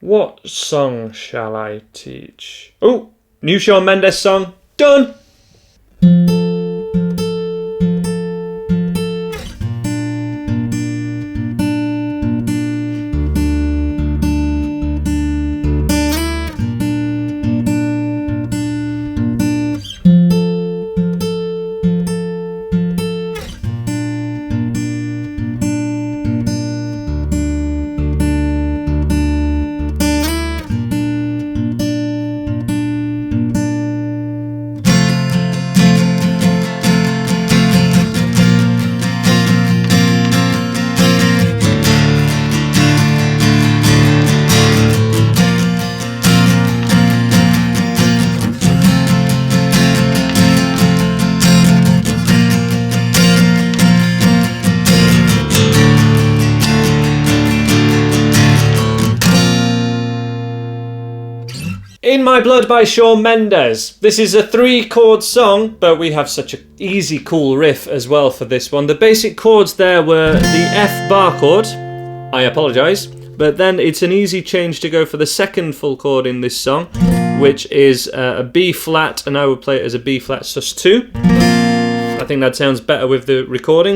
What song shall I teach? Oh, new Shawn Mendes song. Done! In My Blood by Shawn Mendes. This is a 3-chord song, but we have such an easy, cool riff as well for this one. The basic chords there were the F bar chord. I apologise. But then it's an easy change to go for the second full chord in this song, which is a B flat, and I would play it as a B flat sus2. I think that sounds better with the recording,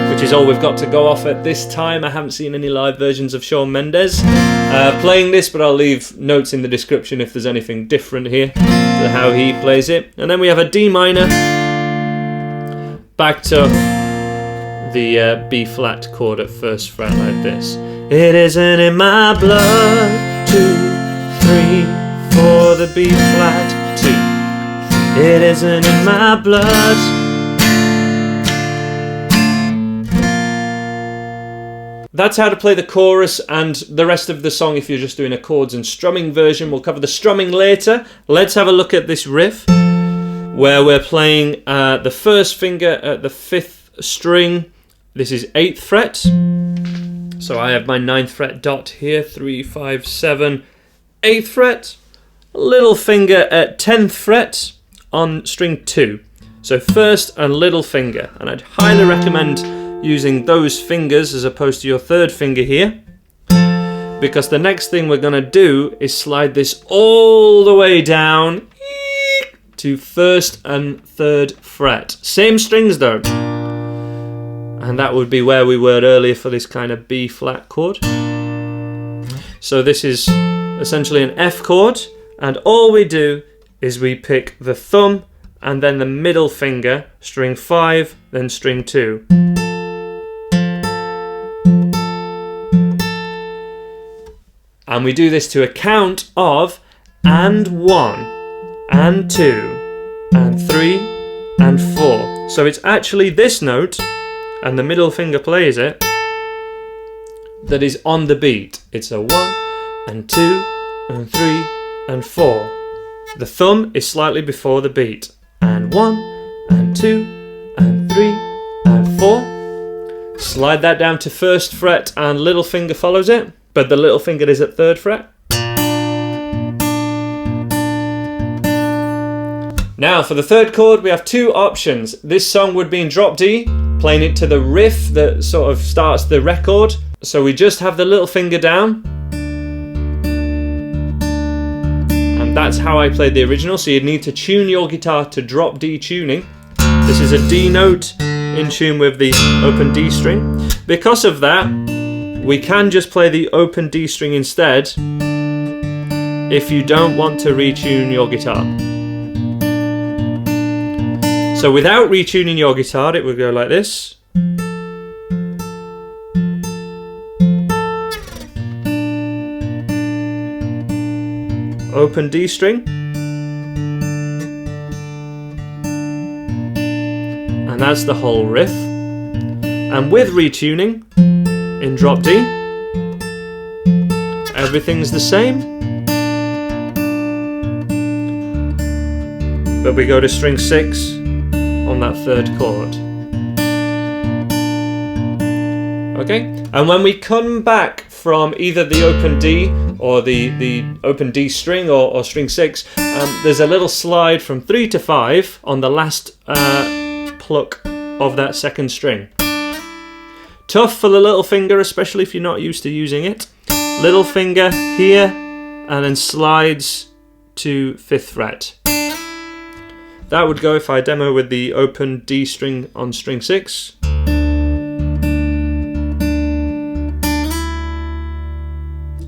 which is all we've got to go off at this time. I haven't seen any live versions of Shawn Mendes playing this, but I'll leave notes in the description if there's anything different here to how he plays it. And then we have a D minor back to the B flat chord at first fret like this. It isn't in my blood, 2, 3, 4, the B flat, 2. It isn't in my blood. That's how to play the chorus and the rest of the song if you're just doing a chords and strumming version. We'll cover the strumming later. Let's have a look at this riff where we're playing the first finger at the 5th string. This is 8th fret. So I have my 9th fret dot here, 3, 5, 7, 8th fret. Little finger at 10th fret on string 2. So first and little finger. And I'd highly recommend using those fingers as opposed to your 3rd finger here, because the next thing we're going to do is slide this all the way down to 1st and 3rd fret. Same strings though, and that would be where we were earlier for this kind of B flat chord. So this is essentially an F chord, and all we do is we pick the thumb and then the middle finger, string 5, then string 2. And we do this to a count of and 1, and 2, and 3, and 4. So it's actually this note, and the middle finger plays it, that is on the beat. It's a 1, and 2, and 3, and 4. The thumb is slightly before the beat. And 1, and 2, and 3, and 4. Slide that down to 1st fret, and little finger follows it. But the little finger is at 3rd fret. Now for the 3rd chord we have 2 options. This song would be in drop D, playing it to the riff that sort of starts the record. So we just have the little finger down. And that's how I played the original. So you'd need to tune your guitar to drop D tuning. This is a D note in tune with the open D string. Because of that, we can just play the open D string instead if you don't want to retune your guitar. So without retuning your guitar, it would go like this. Open D string. And that's the whole riff. And with retuning, in drop D, everything's the same, but we go to string 6 on that 3rd chord. Okay, and when we come back from either the open D or the open D string or string 6, there's a little slide from 3 to 5 on the last pluck of that 2nd string. Tough for the little finger, especially if you're not used to using it. little finger here, and then slides to 5th fret. That would go if I demo with the open D string on string 6.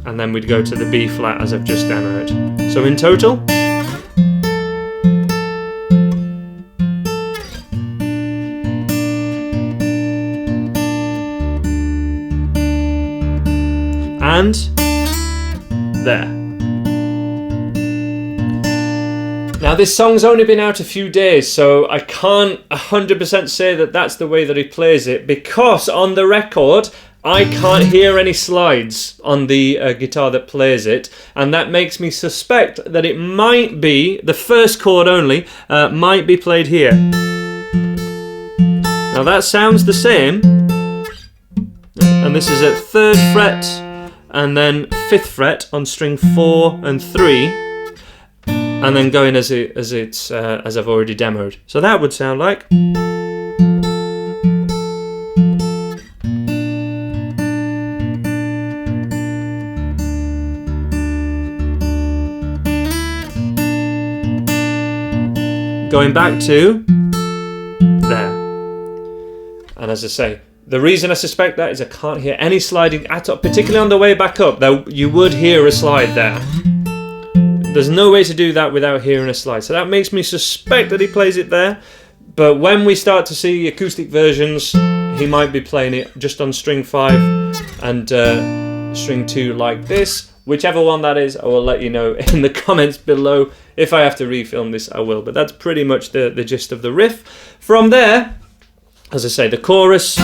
And then we'd go to the B flat as I've just demoed. So in total, and there. Now this song's only been out a few days, so I can't 100% say that that's the way that he plays it, because on the record I can't hear any slides on the guitar that plays it, and that makes me suspect that it might be, the first chord only, might be played here. Now that sounds the same, and this is at 3rd fret and then 5th fret on string 4 and 3, and then going as I've already demoed. So that would sound like. Going back to there. And as I say, the reason I suspect that is I can't hear any sliding at all, particularly on the way back up, though you would hear a slide there. There's no way to do that without hearing a slide. So that makes me suspect that he plays it there. But when we start to see acoustic versions, he might be playing it just on string 5 and string 2 like this. Whichever one that is, I will let you know in the comments below. If I have to refilm this, I will. But that's pretty much the gist of the riff. From there, as I say, the chorus,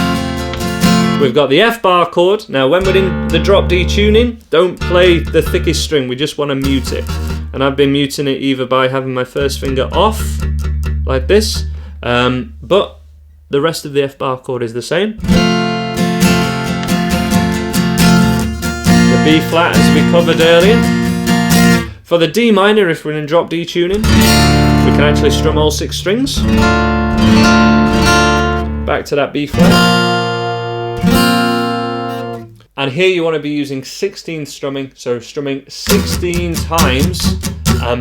we've got the F bar chord. Now, when we're in the drop D tuning, don't play the thickest string. We just want to mute it. And I've been muting it either by having my first finger off, like this, but the rest of the F bar chord is the same. B flat as we covered earlier. For the D minor, if we're in drop D tuning, we can actually strum all 6 strings. Back to that B flat. And here you want to be using 16th strumming, so strumming 16 times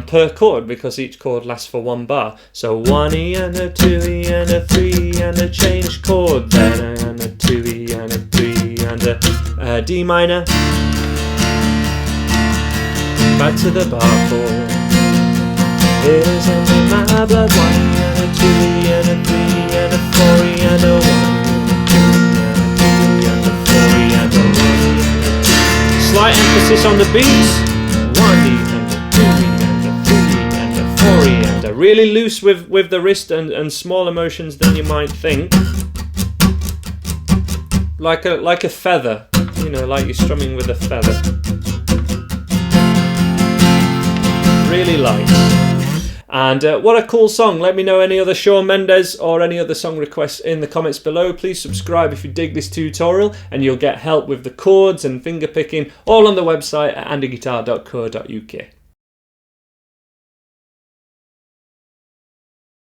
per chord, because each chord lasts for 1 bar. So 1E and a 2E and a 3 and a change chord, then and a 2E and a 3 and a D minor. Back to the bar chord. It is in my blood, 1 and a 2 and a 3 and a 4 and a 1 and a 2 and a 3 and a 4 and a 1. Slight emphasis on the beats. 1 and a 2 and a 3 and a 4 and a. Really loose with the wrist and smaller motions than you might think. Like a feather, you know, like you're strumming with a feather. Really light. And what a cool song. Let me know any other Shawn Mendes or any other song requests in the comments below. Please subscribe if you dig this tutorial, and you'll get help with the chords and finger picking all on the website at andyguitar.co.uk.